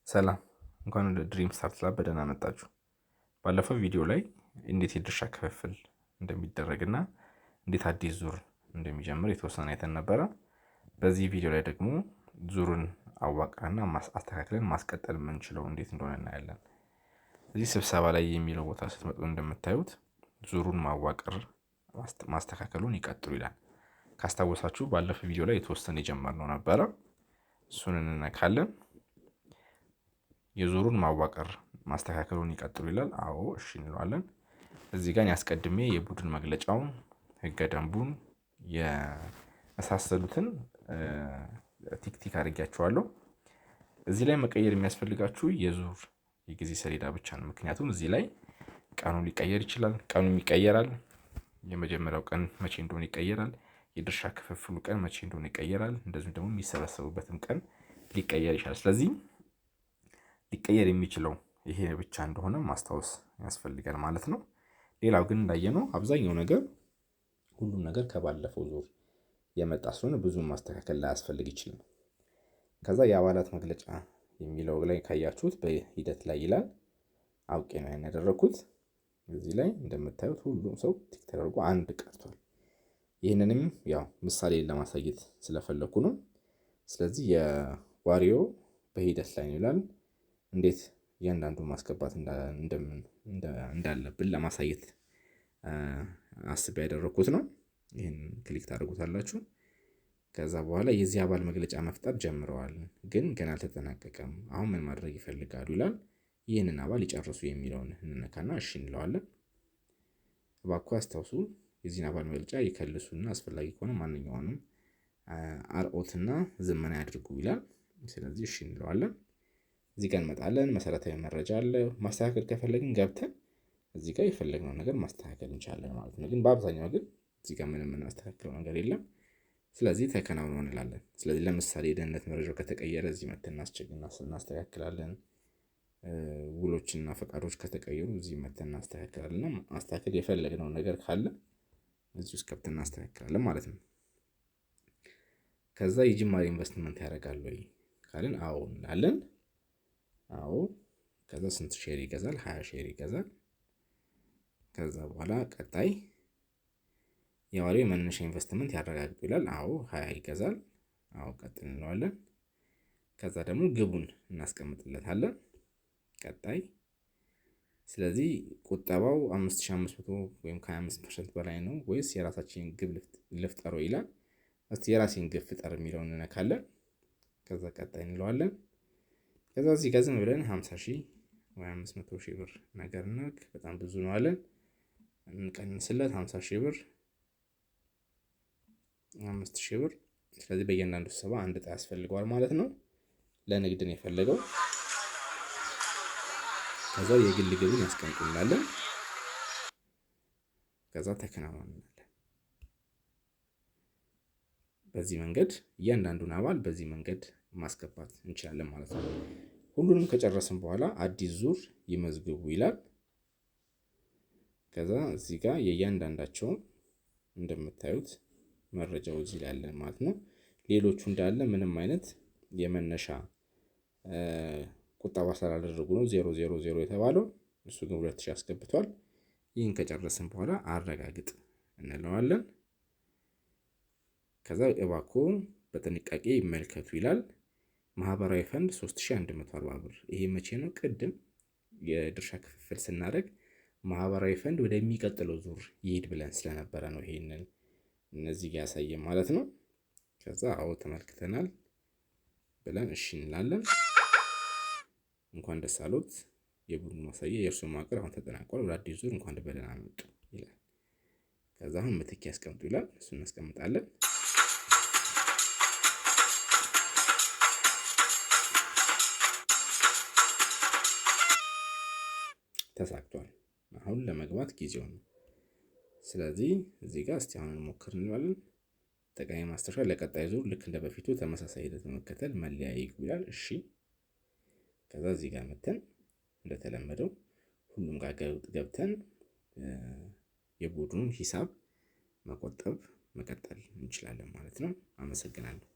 ሰላም እንኳን ወደ ድሪም ስታርት ላብ በደህና መጣችሁ። ባለፈው ቪዲዮ ላይ እንዴት የድርሻ ክፍፍል እንደሚደረግና እንዴት አዲስ ዙር እንደሚጀምር የተወሰነ አይተን ነበረ። በዚህ ቪዲዮ ላይ ደግሞ ዙሩን አዋቅረንና አስተካክለን ማስቀጠል የምንችለው እንዴት እንደሆነ እናያለን። እዚህ ስብሰባ ላይ የሚለው ቦታ ስትመጡ እንደምታዩት ዙሩን ማዋቀር ማስተካከሉን ይቀጥሉ ይላል። ካስታወሳችሁ ባለፈው ቪዲዮ ላይ የተወሰነ የጀመርነው ነበረ። እሱን እንነካለን። የዙሩን ማዋቀር ማስተካከሉን ይቀጥሉ ይላል። አዎ እሺ እንለዋለን። እዚህ ጋር ያስቀድሜ የቡድን መግለጫውን፣ ህገ ደንቡን የመሳሰሉትን ቲክቲክ አድርጌያቸዋለሁ። እዚህ ላይ መቀየር የሚያስፈልጋችሁ የዙር የጊዜ ሰሌዳ ብቻ ነው። ምክንያቱም እዚህ ላይ ቀኑ ሊቀየር ይችላል። ቀኑ ይቀየራል። የመጀመሪያው ቀን መቼ እንደሆነ ይቀየራል። የድርሻ ክፍፍሉ ቀን መቼ እንደሆነ ይቀየራል። እንደዚሁም ደግሞ የሚሰበሰቡበትም ቀን ሊቀየር ይችላል። ስለዚህ ሊቀየር የሚችለው ይሄ ብቻ እንደሆነ ማስታወስ ያስፈልጋል ማለት ነው። ሌላው ግን እንዳየነው አብዛኛው ነገር ሁሉም ነገር ከባለፈው ዙር የመጣ ስለሆነ ብዙም ማስተካከል ላያስፈልግ ይችላል። ከዛ የአባላት መግለጫ የሚለው ላይ ካያችሁት በሂደት ላይ ይላል። አውቄ ነው ያን ያደረኩት። እዚህ ላይ እንደምታዩት ሁሉም ሰው ቲክ ተደርጎ አንድ ቀርቷል። ይህንንም ያው ምሳሌ ለማሳየት ስለፈለኩ ነው። ስለዚህ የዋሪዮ በሂደት ላይ ነው ይላል። እንዴት እያንዳንዱን ማስገባት እንዳለብን ለማሳየት አስቤ ያደረኩት ነው። ይህን ክሊክ ታደርጉታላችሁ። ከዛ በኋላ የዚህ አባል መግለጫ መፍጠር ጀምረዋል፣ ግን ገና አልተጠናቀቀም። አሁን ምን ማድረግ ይፈልጋሉ ይላል። ይህንን አባል ይጨርሱ የሚለውን እንነካና እሺ እንለዋለን። እባክዎ አስታውሱ የዚህን አባል መግለጫ ይከልሱና አስፈላጊ ከሆነ ማንኛውንም አርኦትና ዝመና ያድርጉ ይላል። ስለዚህ እሺ እንለዋለን። እዚህ ጋር እንመጣለን። መሰረታዊ መረጃ አለ። ማስተካከል ከፈለግን ገብተን እዚህ ጋር የፈለግነውን ነገር ማስተካከል እንችላለን ማለት ነው። ግን በአብዛኛው ግን እዚህ ጋር ምንም የምናስተካክለው ነገር የለም። ስለዚህ ተከናውኖ እንላለን። ስለዚህ ለምሳሌ የደህንነት መረጃው ከተቀየረ እዚህ መተን እናስተካክላለን። ውሎችና ፈቃዶች ከተቀየሩ እዚህ መተን እናስተካክላለን። ማስተካከል የፈለግነው ነገር ካለ እዚህ ውስጥ ገብተን እናስተካክላለን ማለት ነው። ከዛ የጅማሬ ኢንቨስትመንት ያደርጋል ወይ ካልን አዎ እንላለን። አዎ። ከዛ ስንት ሼር ይገዛል? 20 ሼር ይገዛል። ከዛ በኋላ ቀጣይ የዋሪው መነሻ ኢንቨስትመንት ያረጋግጡ ይላል። አዎ 20 ይገዛል። አዎ ቀጥል እንለዋለን። ከዛ ደግሞ ግቡን እናስቀምጥለታለን። ቀጣይ ስለዚህ ቁጠባው 5500 ወይም ከ25% በላይ ነው ወይስ የራሳችንን ግብ ልፍጠረው ይላል። እስቲ የራሴን ግብ ፍጠር የሚለውን እንነካለን። ከዛ ቀጣይ እንለዋለን። ከዛ እዚህ ጋር ዝም ብለን 50,000 ወይ 500,000 ብር ነገር ነው። በጣም ብዙ ነው አለን። እንቀንስለት 50,000 ብር፣ 5,000 ብር። ስለዚህ በእያንዳንዱ ስብሰባ አንድ ዕጣ ያስፈልገዋል ማለት ነው። ለንግድ ነው የፈለገው። ከዛ የግል ግብን ያስቀምጡልናለን። ከዛ ተከናወናለን። በዚህ መንገድ እያንዳንዱን አባል በዚህ መንገድ ማስገባት እንችላለን ማለት ነው። ሁሉንም ከጨረስን በኋላ አዲስ ዙር ይመዝግቡ ይላል። ከዛ እዚህ ጋር የእያንዳንዳቸውን እንደምታዩት መረጃው እዚህ ላይ አለ ማለት ነው። ሌሎቹ እንዳለ ምንም አይነት የመነሻ ቁጠባ ስላላደረጉ ነው 000 የተባለው። እሱ ግን 2000 አስገብቷል። ይህን ከጨረስን በኋላ አረጋግጥ እንለዋለን። ከዛ እባክዎ በጥንቃቄ ይመልከቱ ይላል። ማህበራዊ ፈንድ 3140 ብር። ይሄ መቼ ነው? ቅድም የድርሻ ክፍፍል ስናደርግ ማህበራዊ ፈንድ ወደሚቀጥለው ዙር ይሄድ ብለን ስለነበረ ነው ይሄንን እነዚህ ጋር ያሳየን ማለት ነው። ከዛ አዎ ተመልክተናል ብለን እሺ እንላለን። እንኳን ደስ አሎት የቡድን ማሳያ የእርሱ ማቅረብ አሁን ተጠናቋል። ወደ አዲስ ዙር እንኳን በደህና መጡ ይላል። ከዛ አሁን ምትክ ያስቀምጡ ይላል። እሱን እናስቀምጣለን። ተሳክቷል። አሁን ለመግባት ጊዜው ነው። ስለዚህ እዚህ ጋር እስቲ አሁን እንሞክር እንላለን። ጠቃሚ ማስተሻሻያ ለቀጣይ ዙር ልክ እንደ በፊቱ ተመሳሳይ ሂደት መከተል መለያ ይግቡ ይላል። እሺ። ከዛ እዚህ ጋር መተን እንደተለመደው ሁሉም ጋር ገብተን የቡድኑን ሂሳብ መቆጠብ መቀጠል እንችላለን ማለት ነው። አመሰግናለሁ።